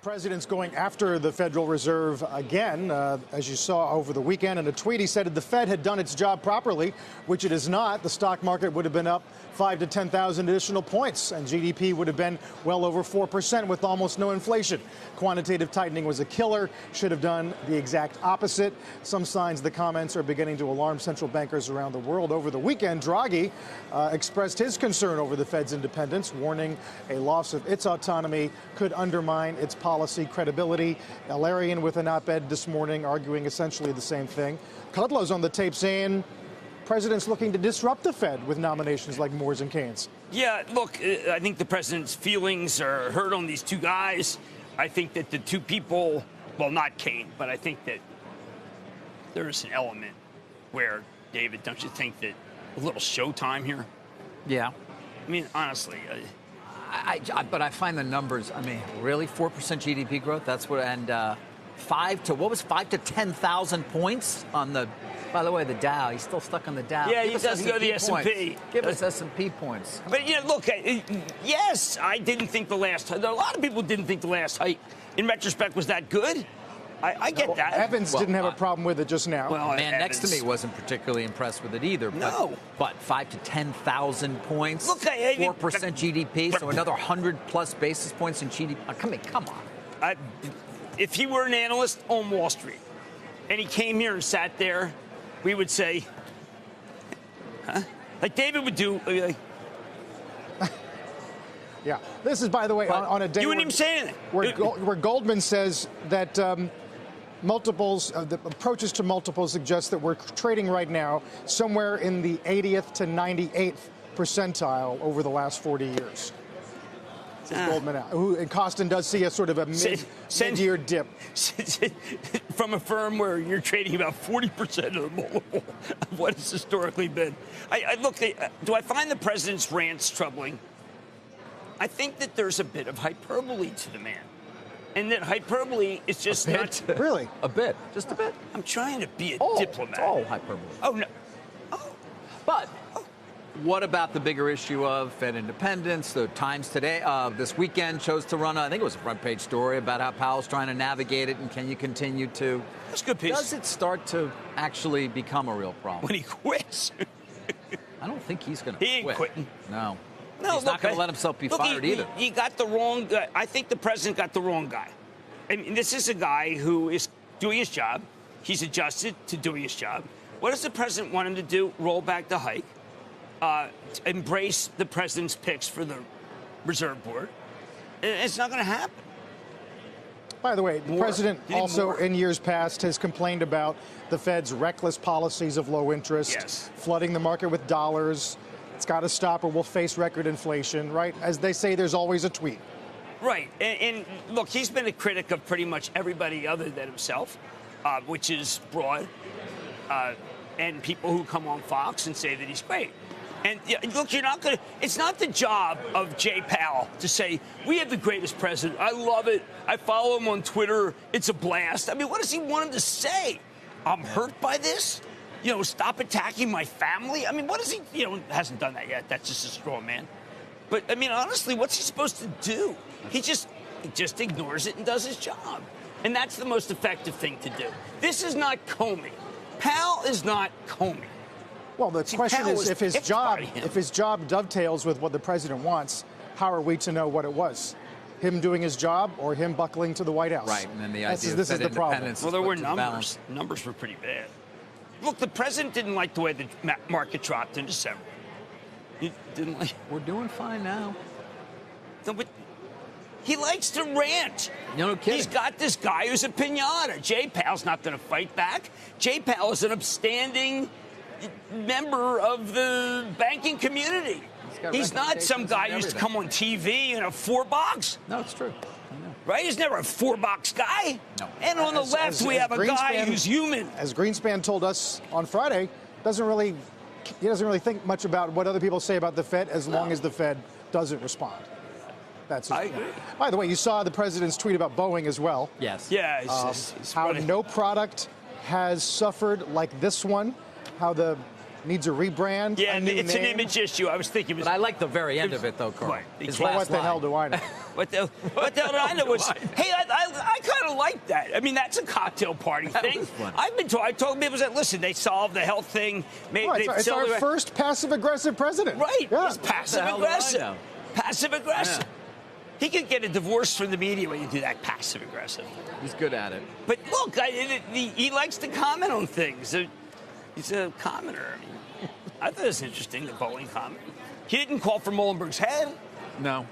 President's going after the Federal Reserve again, as you saw over the weekend. In a tweet, he said if the Fed had done its job properly, which it is not, the stock market would have been up 5,000 to 10,000 additional points, and GDP would have been well over 4% with almost no inflation. Quantitative tightening was a killer, should have done the exact opposite. Some signs the comments are beginning to alarm central bankers around the world. Over the weekend, Draghi expressed his concern over the Fed's independence, warning a loss of its autonomy could undermine its policy credibility. Alarian with an op-ed this morning arguing essentially the same thing. Kudlow's on the tape saying president's looking to disrupt the Fed with nominations like Moore's and Keynes. Yeah, look, I think the president's feelings are hurt on these two guys. I think that the two people, well, not Keynes, but I think that there's an element where, David, don't you think that a little showtime here? Yeah. I mean, honestly. But I find the numbers, I mean, really 4% GDP growth? That's what, and 5 to 10,000 points on the, by the way, the Dow. He's still stuck on the Dow. Yeah, he doesn't go to the S&P. Give us S&P points. But, you know, look, yes, I didn't think the last, a lot of people didn't think the last hike, in retrospect, was that good. I get that. Evans didn't have a problem with it just now. Well, the man next to me wasn't particularly impressed with it either. But 5 to 10,000 points, look, 4% GDP, so another 100-plus basis points in GDP. Come on. If he were an analyst on Wall Street and he came here and sat there, we would say, huh? Like David would do. Like, yeah. This is, by the way, on a day you wouldn't even say anything. Where Goldman says that multiples, the approaches to multiples suggest that we're trading right now somewhere in the 80th to 98th percentile over the last 40 years. Goldman, and Costin does see a sort of a mid-year dip. From a firm where you're trading about 40% of the multiple of what it's historically been. Look, do I find the president's rants troubling? I think that there's a bit of hyperbole to the man. And that hyperbole is just not... Really? A bit. Just a bit. I'm trying to be a diplomat. It's all hyperbole. Oh, no. But what about the bigger issue of Fed independence? The Times today, this weekend, chose to run, I think it was a front-page story about how Powell's trying to navigate it, and can you continue to... That's a good piece. Does it start to actually become a real problem? When he quits. I don't think he's going to quit. He ain't quitting. No. No, he's not going to let himself be fired either. He got the wrong guy. I think the president got the wrong guy. I mean, this is a guy who is doing his job. He's adjusted to doing his job. What does the president want him to do? Roll back the hike, embrace the president's picks for the Reserve Board. It's not going to happen. By the way, the president also in years past has complained about the Fed's reckless policies of low interest, flooding the market with dollars. It's got to stop or we'll face record inflation, right? As they say, there's always a tweet. Right. And look, he's been a critic of pretty much everybody other than himself, which is broad, and people who come on Fox and say that he's great. And look, you're not going to, it's not the job of Jay Powell to say, we have the greatest president. I love it. I follow him on Twitter. It's a blast. I mean, what does he want him to say? I'm hurt by this? You know, stop attacking my family? I mean, what is he, hasn't done that yet. That's just a straw man. But, I mean, honestly, what's he supposed to do? He just ignores it and does his job. And that's the most effective thing to do. This is not Comey. Powell is not Comey. Well, the question is, if his job dovetails with what the president wants, how are we to know what it was? Him doing his job or him buckling to the White House? Right, and then the idea this is the problem. Well, there were numbers. Numbers were pretty bad. Look, the president didn't like the way the market dropped in December. He didn't like. We're doing fine now. No, but he likes to rant. No kidding. He's got this guy who's a pinata. Jay Powell's not going to fight back. Jay Powell is an upstanding member of the banking community. He's not some guy who used to come on TV in a 4-box. No, it's true. Right? He's never a 4-box guy. No. And on the left, we have a guy who's human. As Greenspan told us on Friday, he doesn't really think much about what other people say about the Fed as long as the Fed doesn't respond. That's I agree. By the way, you saw the president's tweet about Boeing as well. Yes. Yeah. It's how no product has suffered like this one. How the needs a rebrand. Yeah, a new it's name. an image issue. I was thinking. But I like the very end of it, though, Carl. Right. His Well, last what the hell line. do I know? What the hell did I know was, hey, I kind of like that. I mean, that's a cocktail party thing. was fun. I told people that, listen, they solved the health thing. Well, it's our first passive-aggressive president. Right. Yeah. It's passive-aggressive. Passive-aggressive. Yeah. He could get a divorce from the media when you do that passive-aggressive. He's good at it. But look, he likes to comment on things. He's a commenter. I mean, I thought it was interesting, the bowling comment. He didn't call for Muhlenberg's head. No.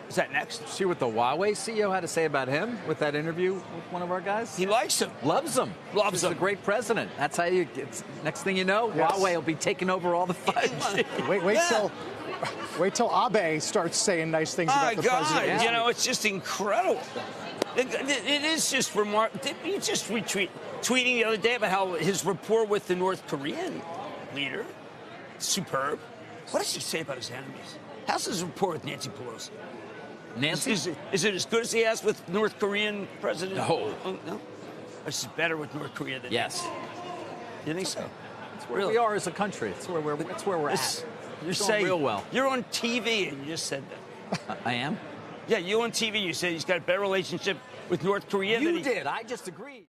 Is that next? See what the Huawei CEO had to say about him with that interview with one of our guys? He likes him. Loves him. Loves him. He's a great president. That's how you get. Next thing you know, Yes. Huawei will be taking over all the 5G. Wait till Abe starts saying nice things about the president. God, you know, it's just incredible. It is just remarkable. Didn't you just tweeting the other day about how his rapport with the North Korean leader, superb. What does he say about his enemies? How's his rapport with Nancy Pelosi? Nancy? Is it as good as he has with North Korean president? No. Oh, no? This is better with North Korea than Yes. You think so? That's where we are as a country. That's where we're at. You're doing saying real well. You're on TV and you just said that. I am? Yeah, you on TV. You said he's got a better relationship with North Korea than You he did. I just agreed.